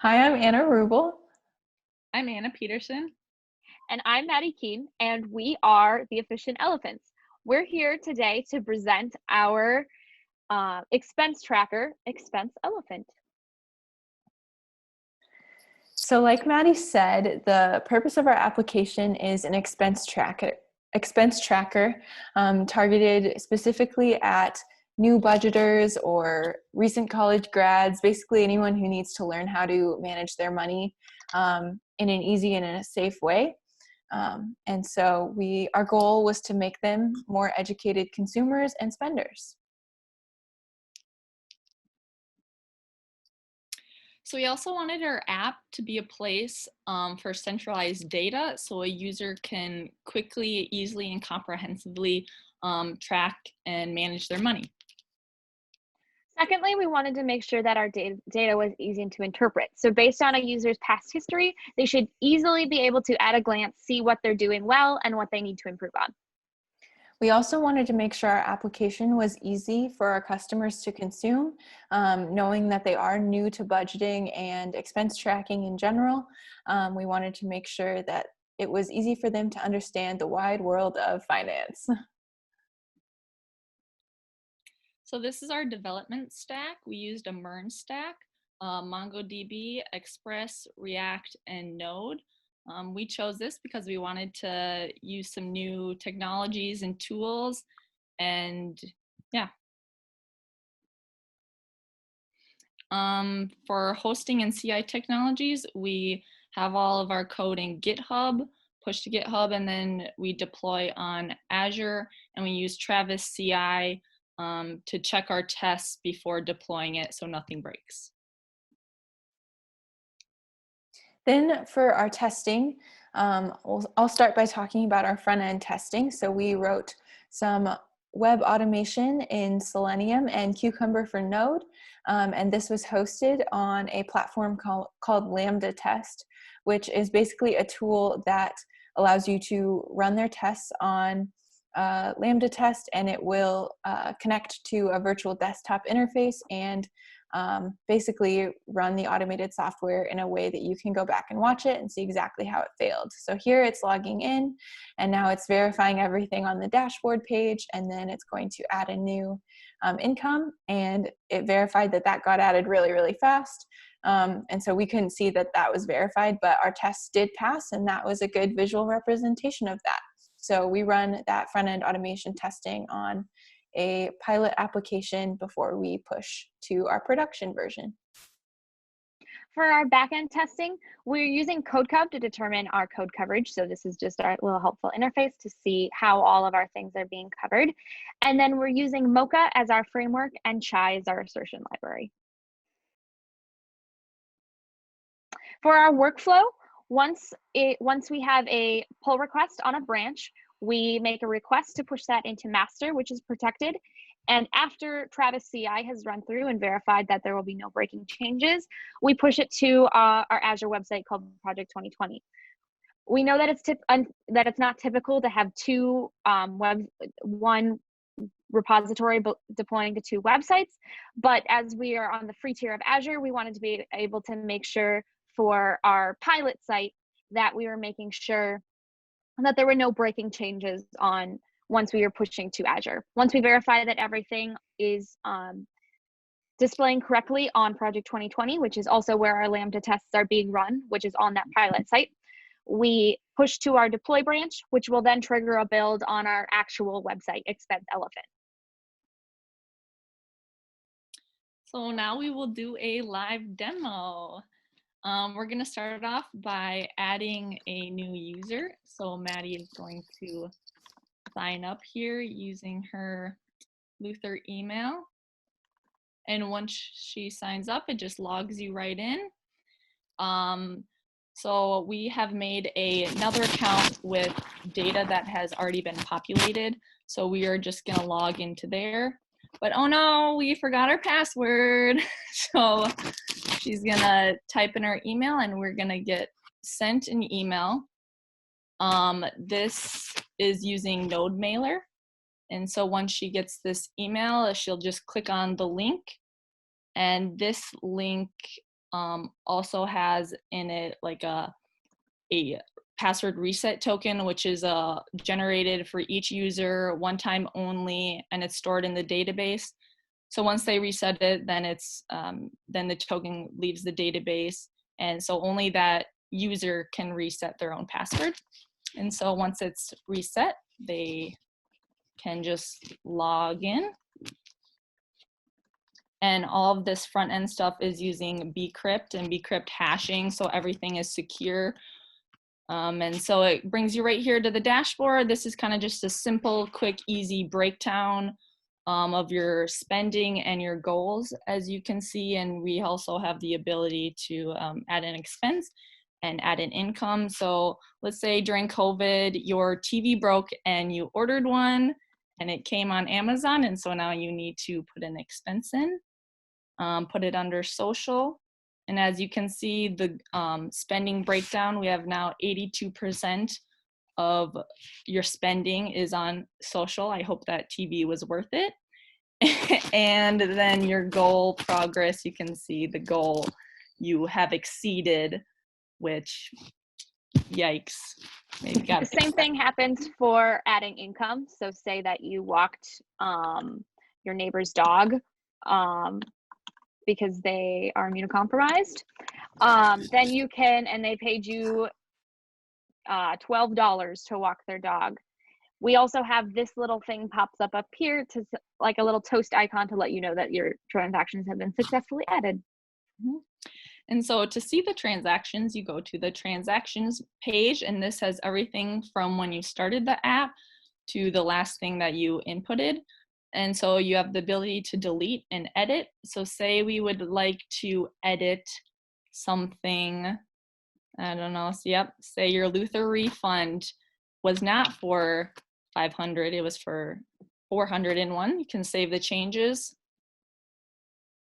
Hi, I'm Anna Ruble. I'm Anna Peterson. And I'm Maddie Kuehn, and we are the Efficient Elephants. We're here today to present our expense tracker, Expense Elephant. So like Maddie said, the purpose of our application is an expense tracker targeted specifically at new budgeters or recent college grads, basically anyone who needs to learn how to manage their money in an easy and in a safe way. And so our goal was to make them more educated consumers and spenders. So we also wanted our app to be a place for centralized data so a user can quickly, easily, and comprehensively track and manage their money. Secondly, we wanted to make sure that our data was easy to interpret. So based on a user's past history, they should easily be able to, at a glance, see what they're doing well and what they need to improve on. We also wanted to make sure our application was easy for our customers to consume, knowing that they are new to budgeting and expense tracking in general. We wanted to make sure that it was easy for them to understand the wide world of finance. So this is our development stack. We used a MERN stack, MongoDB, Express, React, and Node. We chose this because we wanted to use some new technologies and tools, and yeah. For hosting and CI technologies, we have all of our code in GitHub, push to GitHub, and then we deploy on Azure, and we use Travis CI to check our tests before deploying it so nothing breaks. Then for our testing, I'll start by talking about our front-end testing. So we wrote some web automation in Selenium and Cucumber for Node, and this was hosted on a platform called Lambda Test, which is basically a tool that allows you to run their tests on Lambda Test, and it will connect to a virtual desktop interface and basically run the automated software in a way that you can go back and watch it and see exactly how it failed. So here it's logging in, and now it's verifying everything on the dashboard page, and then it's going to add a new income, and it verified that that got added really, really fast. And so we couldn't see that that was verified, but our tests did pass, and that was a good visual representation of that. So we run that front-end automation testing on a pilot application before we push to our production version. For our backend testing, we're using CodeCov to determine our code coverage. So this is just our little helpful interface to see how all of our things are being covered. And then we're using Mocha as our framework and Chai as our assertion library. For our workflow, once we have a pull request on a branch, we make a request to push that into master, which is protected. And after Travis CI has run through and verified that there will be no breaking changes, we push it to our Azure website called Project 2020. We know that it's not typical to have one repository deploying to two websites, but as we are on the free tier of Azure, we wanted to be able to make sure for our pilot site that we were making sure that there were no breaking changes on once we were pushing to Azure. Once we verify that everything is displaying correctly on Project 2020, which is also where our Lambda tests are being run, which is on that pilot site, we push to our deploy branch, which will then trigger a build on our actual website, Expense Elephant. So now we will do a live demo. We're going to start off by adding a new user. So Maddie is going to sign up here using her Luther email. And once she signs up, it just logs you right in. So we have made another account with data that has already been populated. So we are just going to log into there. But oh no, we forgot our password. So she's gonna type in her email and we're gonna get sent an email. This is using Node Mailer. And so once she gets this email, she'll just click on the link. And this link also has in it like a password reset token, which is generated for each user one time only, and it's stored in the database. So once they reset it, then then the token leaves the database, and so only that user can reset their own password. And so once it's reset, they can just log in. And all of this front end stuff is using bcrypt and bcrypt hashing, so everything is secure. And so it brings you right here to the dashboard. This is kind of just a simple, quick, easy breakdown of your spending and your goals, as you can see. And we also have the ability to add an expense and add an income. So let's say during COVID, your TV broke and you ordered one and it came on Amazon. And so now you need to put an expense in, put it under social. And as you can see, the spending breakdown, we have now 82% of your spending is on social. I hope that TV was worth it. And then your goal progress, you can see the goal you have exceeded, which, yikes. Maybe the same thing happens for adding income. So say that you walked your neighbor's dog because they are immunocompromised. Then you can, and they paid you $12 to walk their dog. We also have this little thing pops up here to like a little toast icon to let you know that your transactions have been successfully added. Mm-hmm. And so to see the transactions, you go to the transactions page, and this has everything from when you started the app to the last thing that you inputted. And so you have the ability to delete and edit. So say we would like to edit something, I don't know, so yep, say your Luther refund was not for 500, it was for 401. You can save the changes.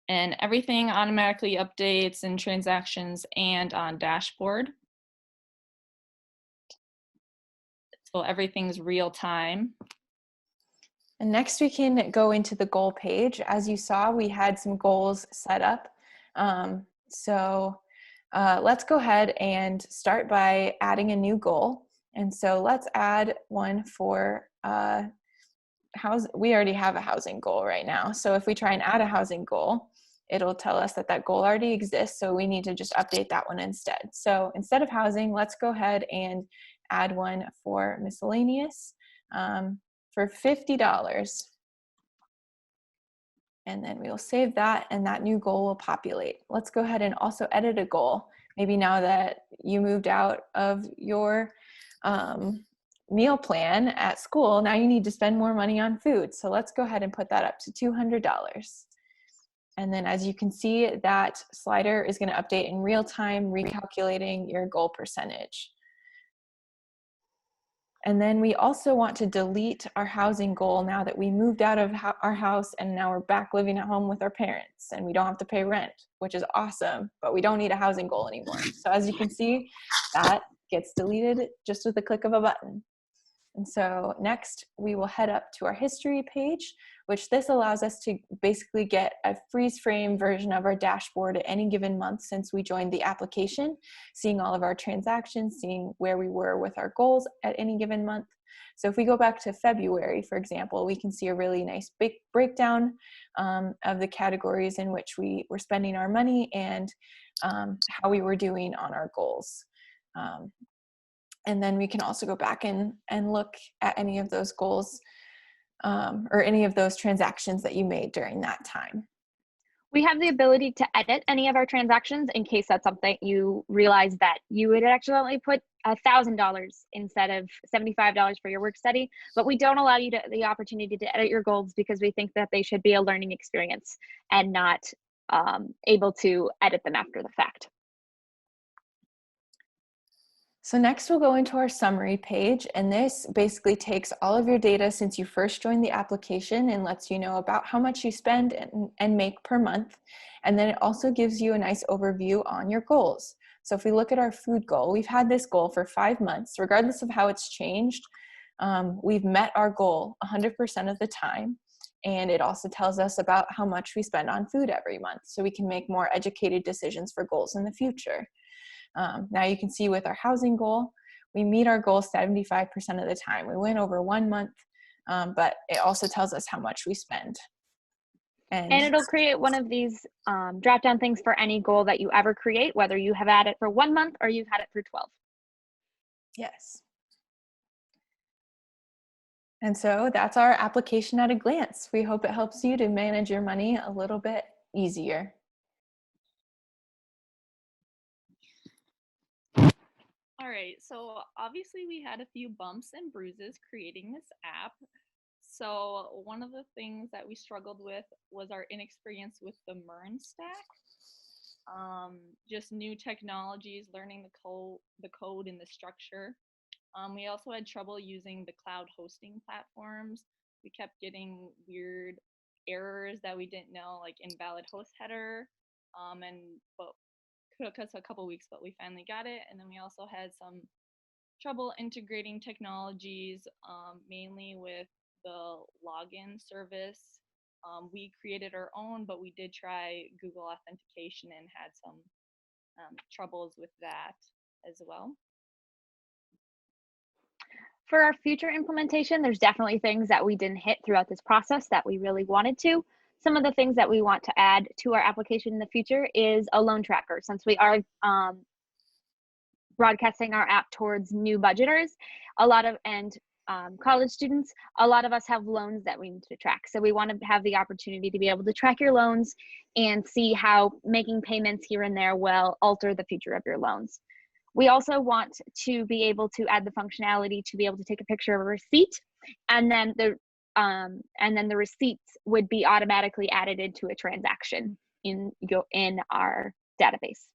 And everything automatically updates in transactions and on dashboard. So everything's real time. And next we can go into the goal page. As you saw, we had some goals set up. Let's go ahead and start by adding a new goal. And so let's add one for we already have a housing goal right now. So if we try and add a housing goal, it'll tell us that that goal already exists. So we need to just update that one instead. So instead of housing, let's go ahead and add one for miscellaneous for $50. And then we will save that, and that new goal will populate. Let's go ahead and also edit a goal. Maybe now that you moved out of your meal plan at school, now you need to spend more money on food. So let's go ahead and put that up to $200. And then as you can see, that slider is going to update in real time, recalculating your goal percentage. And then we also want to delete our housing goal now that we moved out of our house and now we're back living at home with our parents and we don't have to pay rent, which is awesome, but we don't need a housing goal anymore. So as you can see, that gets deleted just with the click of a button. And so next we will head up to our history page, which this allows us to basically get a freeze frame version of our dashboard at any given month since we joined the application, seeing all of our transactions, seeing where we were with our goals at any given month. So if we go back to February, for example, we can see a really nice big breakdown of the categories in which we were spending our money and how we were doing on our goals. And then we can also go back and look at any of those goals or any of those transactions that you made during that time. We have the ability to edit any of our transactions in case that's something you realize that you would accidentally put $1,000 instead of $75 for your work study, but we don't allow you the opportunity to edit your goals because we think that they should be a learning experience and not able to edit them after the fact. So next we'll go into our summary page, and this basically takes all of your data since you first joined the application and lets you know about how much you spend and make per month. And then it also gives you a nice overview on your goals. So if we look at our food goal, we've had this goal for 5 months. Regardless of how it's changed, we've met our goal 100% of the time. And it also tells us about how much we spend on food every month, so we can make more educated decisions for goals in the future. Now you can see with our housing goal, we meet our goal 75% of the time. We went over 1 month, but it also tells us how much we spend. And it'll create one of these drop down things for any goal that you ever create, whether you have had it for 1 month or you've had it for 12. Yes. And so that's our application at a glance. We hope it helps you to manage your money a little bit easier. All right, so obviously we had a few bumps and bruises creating this app. So one of the things that we struggled with was our inexperience with the MERN stack. Just new technologies, learning the code and the structure. We also had trouble using the cloud hosting platforms. We kept getting weird errors that we didn't know, like invalid host header, but took us a couple weeks, but we finally got it. And then we also had some trouble integrating technologies, mainly with the login service. We created our own, but we did try Google authentication and had some troubles with that as well. For our future implementation, there's definitely things that we didn't hit throughout this process that we really wanted to. Some of the things that we want to add to our application in the future is a loan tracker. Since we are broadcasting our app towards new budgeters, college students, a lot of us have loans that we need to track. So we want to have the opportunity to be able to track your loans and see how making payments here and there will alter the future of your loans. We also want to be able to add the functionality to be able to take a picture of a receipt, and then the receipts would be automatically added into a transaction in our database.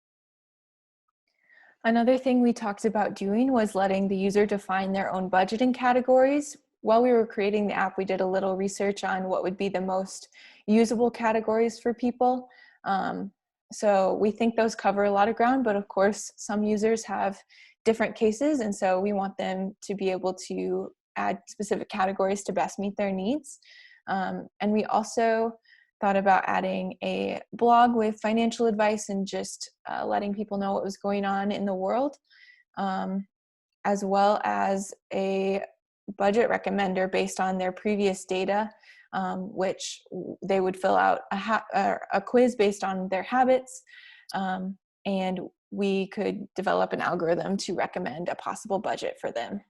Another thing we talked about doing was letting the user define their own budgeting categories. While we were creating the app, we did a little research on what would be the most usable categories for people. So we think those cover a lot of ground, but of course, some users have different cases, and so we want them to be able to add specific categories to best meet their needs. And we also thought about adding a blog with financial advice and just letting people know what was going on in the world, as well as a budget recommender based on their previous data, which they would fill out a quiz based on their habits, and we could develop an algorithm to recommend a possible budget for them.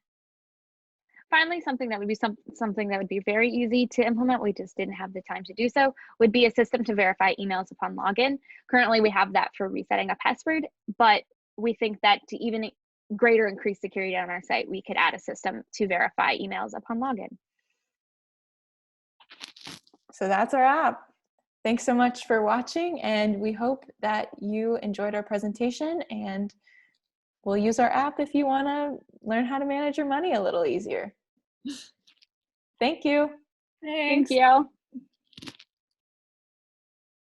Finally, something that would be something that would be very easy to implement, we just didn't have the time to do so, would be a system to verify emails upon login. Currently, we have that for resetting a password, but we think that to even greater increase security on our site, we could add a system to verify emails upon login. So that's our app. Thanks so much for watching, and we hope that you enjoyed our presentation, and we'll use our app if you want to learn how to manage your money a little easier. Thank you. Thanks. Thank you.